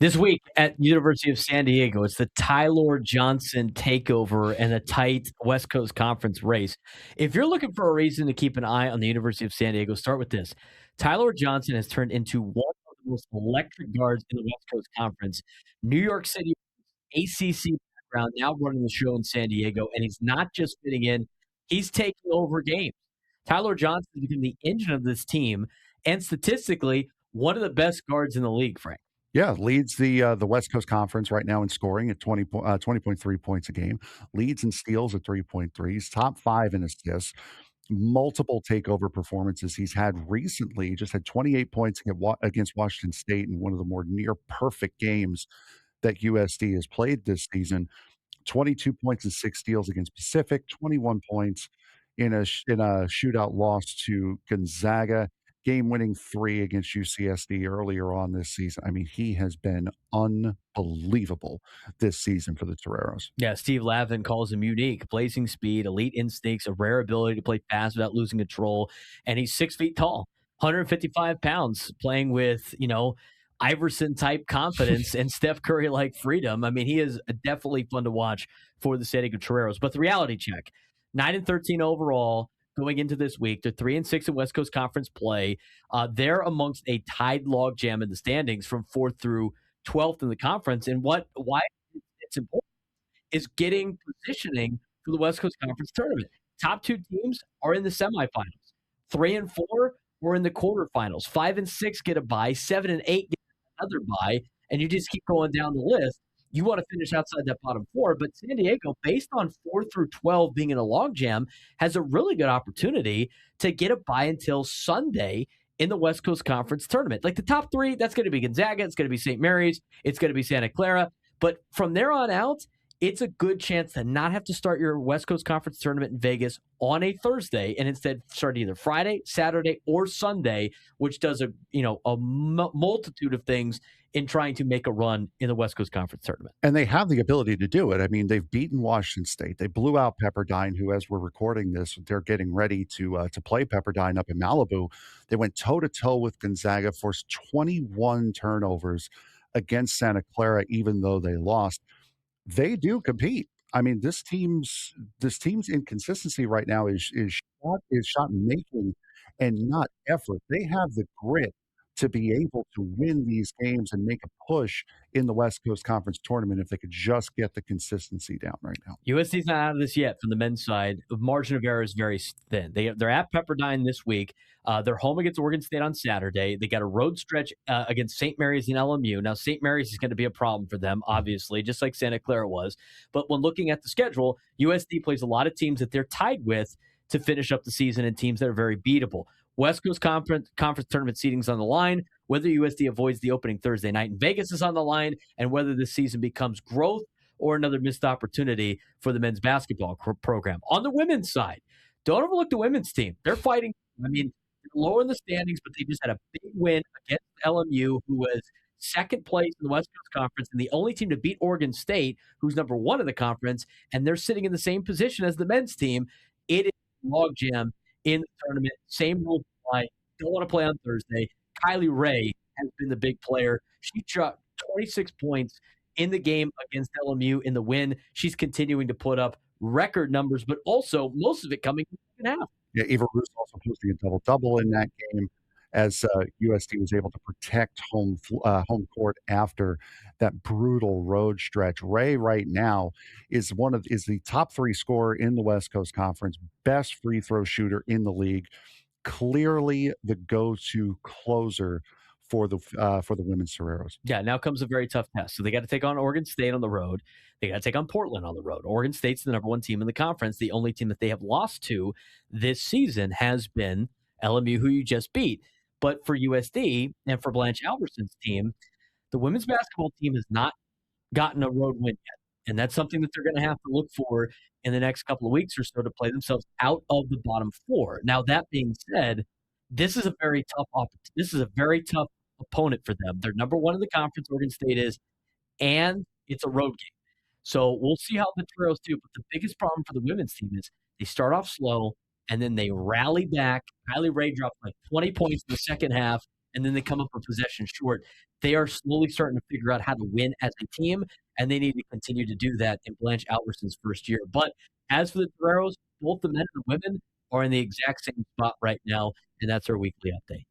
This week at University of San Diego, it's the Ty-Laur Johnson takeover and a tight West Coast Conference race. If you're looking for a reason to keep an eye on the University of San Diego, start with this. Ty-Laur Johnson has turned into one of the most electric guards in the West Coast Conference. New York City ACC background, now running the show in San Diego, and he's not just fitting in, he's taking over games. Ty-Laur Johnson has become the engine of this team, and statistically, one of the best guards in the league, Frank. Yeah, leads the West Coast Conference right now in scoring at 20.3 points a game. Leads in steals at 3.3. He's top 5 in assists. Multiple takeover performances he's had recently. He just had 28 points against Washington State in one of the more near perfect games that USD has played this season. 22 points and 6 steals against Pacific, 21 points in a shootout loss to Gonzaga, game-winning 3 against UCSD earlier on this season. I mean, he has been unbelievable this season for the Toreros. Yeah, Steve Lavin calls him unique, blazing speed, elite instincts, a rare ability to play fast without losing control, and he's 6 feet tall, 155 pounds, playing with, Iverson-type confidence and Steph Curry-like freedom. I mean, he is definitely fun to watch for the San Diego Toreros. But the reality check, 9-13 overall going into this week. They're 3-6 in West Coast Conference play. They're amongst a tied logjam in the standings from 4th through 12th in the conference. And why it's important is getting positioning for the West Coast Conference tournament. Top 2 teams are in the semifinals. 3 and 4 were in the quarterfinals. 5 and 6 get a bye. 7 and 8 get another bye. And you just keep going down the list. You want to finish outside that bottom 4, but San Diego, based on 4 through 12 being in a logjam, has a really good opportunity to get a bye until Sunday in the West Coast Conference tournament. Like the top 3, that's going to be Gonzaga, it's going to be St. Mary's, it's going to be Santa Clara. But from there on out, it's a good chance to not have to start your West Coast Conference tournament in Vegas on a Thursday and instead start either Friday, Saturday, or Sunday, which does a multitude of things in trying to make a run in the West Coast Conference tournament. And they have the ability to do it. I mean, they've beaten Washington State. They blew out Pepperdine, who, as we're recording this, they're getting ready to play Pepperdine up in Malibu. They went toe-to-toe with Gonzaga, forced 21 turnovers against Santa Clara, even though they lost. They do compete. I mean, this team's inconsistency right now is shot making and not effort. They have the grit to be able to win these games and make a push in the West Coast Conference tournament if they could just get the consistency down right now. USD's not out of this yet from the men's side. The margin of error is very thin. They're at Pepperdine this week. They're home against Oregon State on Saturday. They got a road stretch against St. Mary's and LMU. Now, St. Mary's is going to be a problem for them, obviously, just like Santa Clara was. But when looking at the schedule, USD plays a lot of teams that they're tied with to finish up the season and teams that are very beatable. West Coast Conference tournament seeding's on the line. Whether USD avoids the opening Thursday night in Vegas is on the line, and whether this season becomes growth or another missed opportunity for the men's basketball program. On the women's side, don't overlook the women's team. They're fighting. I mean, they're lower in the standings, but they just had a big win against LMU, who was second place in the West Coast Conference and the only team to beat Oregon State, who's number 1 in the conference, and they're sitting in the same position as the men's team. It is a logjam in the tournament. Same rules apply. Don't want to play on Thursday. Kylie Ray has been the big player. She shot 26 points in the game against LMU in the win. She's continuing to put up record numbers, but also most of it coming in the second half. Yeah, Eva Roos also posting a double-double in that game as USD was able to protect home court after that brutal road stretch. Ray right now is the top 3 scorer in the West Coast Conference, best free throw shooter in the league, clearly the go-to closer for the women's Toreros. Yeah, now comes a very tough test. So they got to take on Oregon State on the road. They got to take on Portland on the road. Oregon State's the number 1 team in the conference. The only team that they have lost to this season has been LMU, who you just beat. But for USD and for Blanche Alberson's team, the women's basketball team has not gotten a road win yet. And that's something that they're going to have to look for in the next couple of weeks or so to play themselves out of the bottom 4. Now, that being said, this is a very tough opponent for them. They're number 1 in the conference, Oregon State is, and it's a road game. So we'll see how the Toreros do. But the biggest problem for the women's team is they start off slow, and then they rally back. Kylie Ray dropped like 20 points in the second half, and then they come up a possession short. They are slowly starting to figure out how to win as a team, and they need to continue to do that in Blanche Alverson's first year. But as for the Toreros, both the men and the women are in the exact same spot right now, and that's our weekly update.